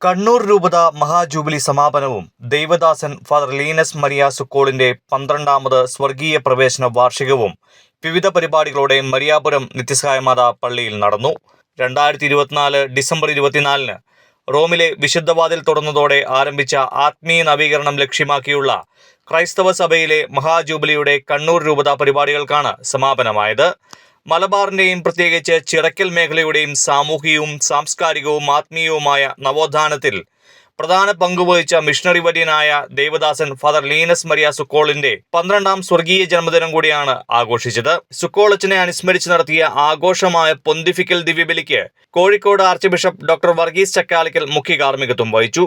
കണ്ണൂർ രൂപത മഹാജൂബിലി സമാപനവും ദൈവദാസൻ father Linus Maria സുക്കോളിന്റെ 12ാമത് സ്വർഗീയ പ്രവേശന വാർഷികവും വിവിധ പരിപാടികളോടെ മരിയാപുരം നിത്യസഹായമാതാ പള്ളിയിൽ നടന്നു. 2024 ഡിസംബർ 24 റോമിലെ വിശുദ്ധവാതിൽ തുറന്നതോടെ ആരംഭിച്ച ആത്മീയ നവീകരണം ലക്ഷ്യമാക്കിയുള്ള ക്രൈസ്തവ സഭയിലെ മഹാജൂബിലിയുടെ കണ്ണൂർ രൂപത പരിപാടികൾക്കാണ് സമാപനമായത്. മലബാറിന്റെയും പ്രത്യേകിച്ച് ചിറക്കൽ മേഖലയുടെയും സാമൂഹികവും സാംസ്കാരികവും ആത്മീയവുമായ നവോത്ഥാനത്തിൽ പ്രധാന പങ്കുവഹിച്ച മിഷണറി വര്യനായ ദൈവദാസൻ ഫാദർ ലീനസ് മരിയ സുക്കോളിന്റെ 12ാം സ്വർഗീയ ജന്മദിനം കൂടിയാണ് ആഘോഷിച്ചത്. സുക്കോളച്ചനെ അനുസ്മരിച്ച് നടത്തിയ ആഘോഷമായ പൊന്തിഫിക്കൽ ദിവ്യബലിക്ക് Kozhikode arch bishop doctor Varghese Chakkalakkal മുഖ്യ കാർമ്മികത്വം വഹിച്ചു.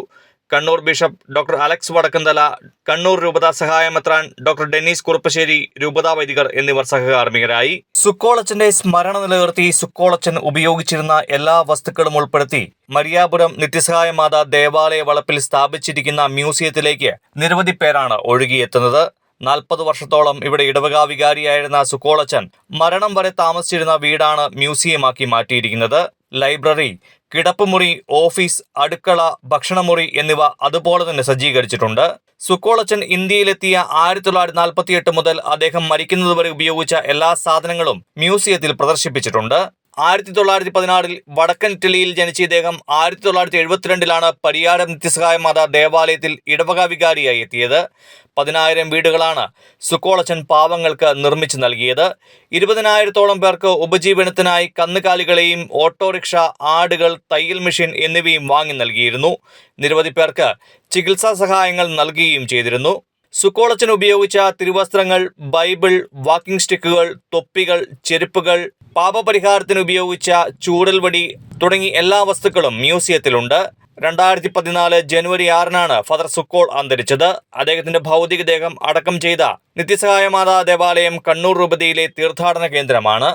Kannur bishop doctor Alex Vadakkumthala, Kannur രൂപതാ സഹായമെത്രാൻ ഡോക്ടർ ഡെന്നീസ് കുറുപ്പശ്ശേരി, രൂപതാ വൈദികർ എന്നിവർ സഹകാർമ്മികരായി. സുക്കോളച്ചന്റെ സ്മരണ നിലനിർത്തി സുക്കോളച്ചൻ ഉപയോഗിച്ചിരുന്ന എല്ലാ വസ്തുക്കളും ഉൾപ്പെടുത്തി മരിയാപുരം നിത്യസഹായമാതാ ദേവാലയ വളപ്പിൽ സ്ഥാപിച്ചിരിക്കുന്ന മ്യൂസിയത്തിലേക്ക് നിരവധി പേരാണ് ഒഴുകിയെത്തുന്നത്. 40 വർഷത്തോളം ഇവിടെ ഇടവക വികാരിയായിരുന്ന സുക്കോളച്ചൻ മരണം വരെ താമസിച്ചിരുന്ന വീടാണ് മ്യൂസിയമാക്കി മാറ്റിയിരിക്കുന്നത്. ലൈബ്രറി, കിടപ്പുമുറി, ഓഫീസ്, അടുക്കള, ഭക്ഷണമുറി എന്നിവ അതുപോലെ തന്നെ സജ്ജീകരിച്ചിട്ടുണ്ട്. സുക്കോളച്ചൻ ഇന്ത്യയിലെത്തിയ 1948 മുതൽ അദ്ദേഹം മരിക്കുന്നതുവരെ ഉപയോഗിച്ച എല്ലാ സാധനങ്ങളും മ്യൂസിയത്തിൽ പ്രദർശിപ്പിച്ചിട്ടുണ്ട്. 1916 വടക്കൻ ഇറ്റലിയിൽ ജനിച്ച ഇദ്ദേഹം 1972 പരിയാരം നിത്യസഹായമാതാ ദേവാലയത്തിൽ ഇടവക വികാരിയായി എത്തിയത്. 10,000 വീടുകളാണ് സുക്കോളച്ചൻ പാവങ്ങൾക്ക് നിർമ്മിച്ചു നൽകിയത്. 20,000-ഓളം പേർക്ക് ഉപജീവനത്തിനായി കന്നുകാലികളെയും ഓട്ടോറിക്ഷ, ആടുകൾ, തയ്യൽ മെഷീൻ എന്നിവയും വാങ്ങി നൽകിയിരുന്നു. നിരവധി പേർക്ക് ചികിത്സാ സഹായങ്ങൾ നൽകുകയും ചെയ്തിരുന്നു. സുക്കോളച്ചൻ ഉപയോഗിച്ച തിരുവസ്ത്രങ്ങൾ, ബൈബിൾ, വാക്കിംഗ് സ്റ്റിക്കുകൾ, തൊപ്പികൾ, ചെരുപ്പുകൾ, പാപപരിഹാരത്തിന് ഉപയോഗിച്ച ചൂടൽവടി തുടങ്ങി എല്ലാ വസ്തുക്കളും മ്യൂസിയത്തിലുണ്ട്. 2014 ജനുവരി 6 ഫാദർ സുക്കോൾ അന്തരിച്ചത്. അദ്ദേഹത്തിന്റെ ഭൗതികദേഹം അടക്കം ചെയ്ത നിത്യസഹായമാതാ ദേവാലയം കണ്ണൂർ രൂപതയിലെ തീർത്ഥാടന കേന്ദ്രമാണ്.